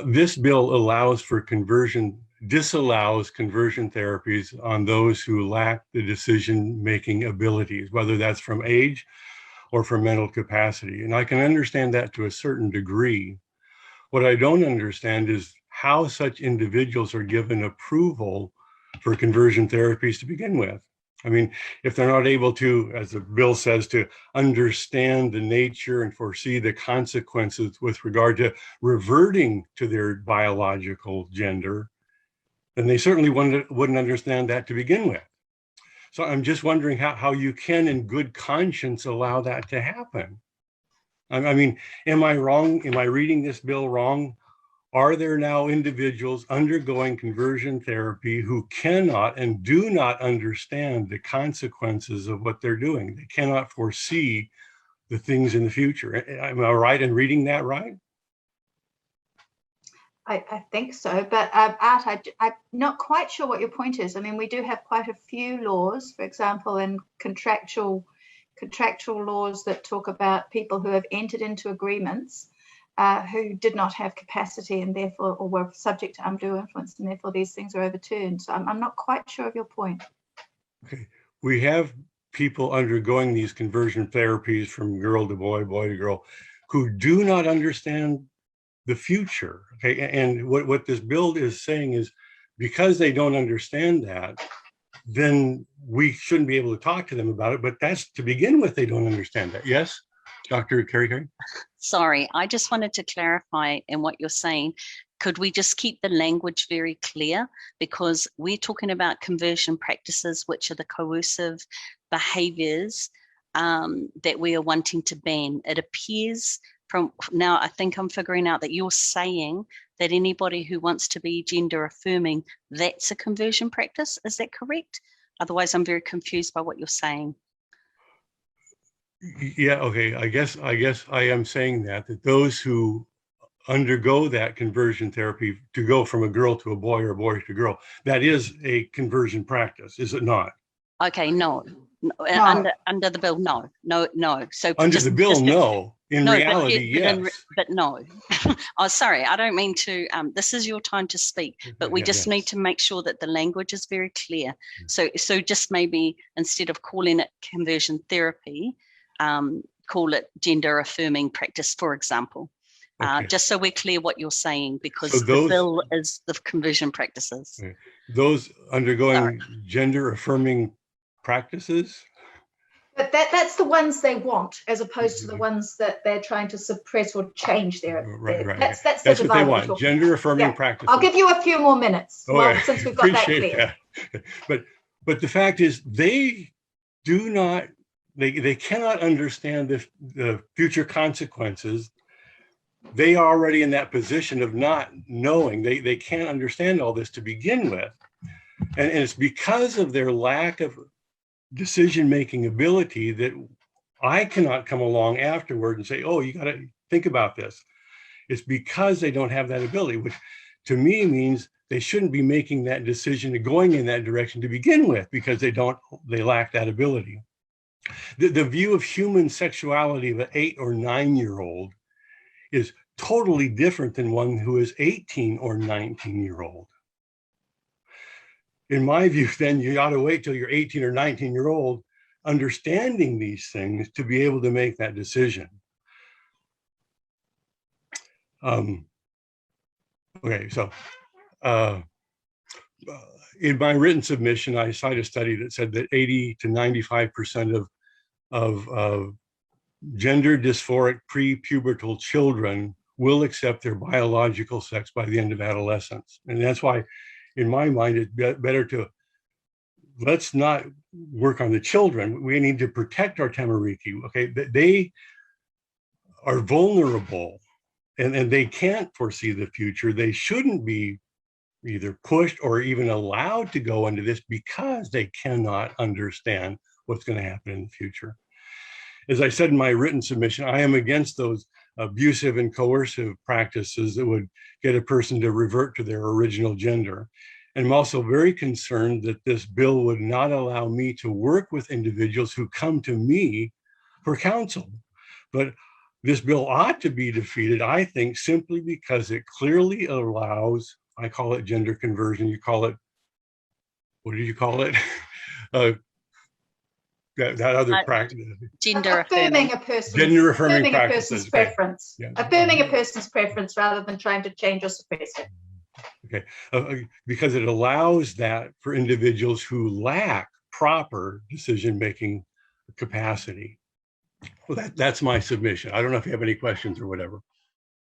This bill allows for disallows conversion therapies on those who lack the decision-making abilities, whether that's from age or from mental capacity. And I can understand that to a certain degree. What I don't understand is how such individuals are given approval for conversion therapies to begin with. I mean, if they're not able to, as the bill says, to understand the nature and foresee the consequences with regard to reverting to their biological gender, then they certainly wouldn't understand that to begin with. So I'm just wondering how you can, in good conscience, allow that to happen. I mean, am I wrong? Am I reading this bill wrong? Are there now individuals undergoing conversion therapy who cannot and do not understand the consequences of what they're doing? They cannot foresee the things in the future. Am I right in reading that right? I think so, but Art, I'm not quite sure what your point is. I mean, we do have quite a few laws, for example, in contractual laws that talk about people who have entered into agreements who did not have capacity and therefore, or were subject to undue influence, and therefore these things are overturned. So I'm not quite sure of your point. Okay, we have people undergoing these conversion therapies from girl to boy, boy to girl, who do not understand the future. Okay, and what this bill is saying is, because they don't understand that, then we shouldn't be able to talk to them about it. But that's to begin with, they don't understand that. Yes, Dr. Carey? Sorry, I just wanted to clarify in what you're saying. Could we just keep the language very clear? Because we're talking about conversion practices, which are the coercive behaviors that we are wanting to ban. It appears from now, I think I'm figuring out that you're saying that anybody who wants to be gender affirming, that's a conversion practice. Is that correct? Otherwise, I'm very confused by what you're saying. Yeah, okay, I guess I am saying that those who undergo that conversion therapy to go from a girl to a boy or a boy to girl, that is a conversion practice, is it not? Okay, no. Under the bill, no. So under the bill, no. In reality, yes. But no. Oh, sorry, I don't mean to. This is your time to speak, but we just need to make sure that the language is very clear. So just maybe instead of calling it conversion therapy, call it gender affirming practice, for example. Okay. Just so we're clear what you're saying, because the bill is the conversion practices. Okay. Those undergoing gender affirming practices? But that's the ones they want, as opposed to the ones that they're trying to suppress or change their. Right. That's what they want. Gender affirming practices. I'll give you a few more minutes since we've got that clear. That. But the fact is, they do not. They cannot understand the future consequences. They are already in that position of not knowing. They can't understand all this to begin with, and it's because of their lack of decision-making ability that I cannot come along afterward and say, oh, you got to think about this. It's because they don't have that ability, which to me means they shouldn't be making that decision and going in that direction to begin with, because they lack that ability. The view of human sexuality of an 8 or 9-year-old is totally different than one who is 18 or 19-year-old. In my view, then you ought to wait till you're 18 or 19-year-old understanding these things to be able to make that decision. Okay, so in my written submission, I cite a study that said that 80 to 95% of gender dysphoric pre-pubertal children will accept their biological sex by the end of adolescence. And that's why, in my mind, it's better to, let's not work on the children. We need to protect our tamariki, okay? They are vulnerable and they can't foresee the future. They shouldn't be either pushed or even allowed to go into this because they cannot understand what's going to happen in the future. As I said in my written submission, I am against those abusive and coercive practices that would get a person to revert to their original gender. And I'm also very concerned that this bill would not allow me to work with individuals who come to me for counsel. But this bill ought to be defeated, I think, simply because it clearly allows, I call it gender conversion, you call it, what did you call it? That other practice. Gender affirming affirming. a person's, Gender affirming affirming a practices, person's okay. preference. Yeah. Affirming a person's preference rather than trying to change or suppress it. Okay, because it allows that for individuals who lack proper decision-making capacity. Well, that's my submission. I don't know if you have any questions or whatever.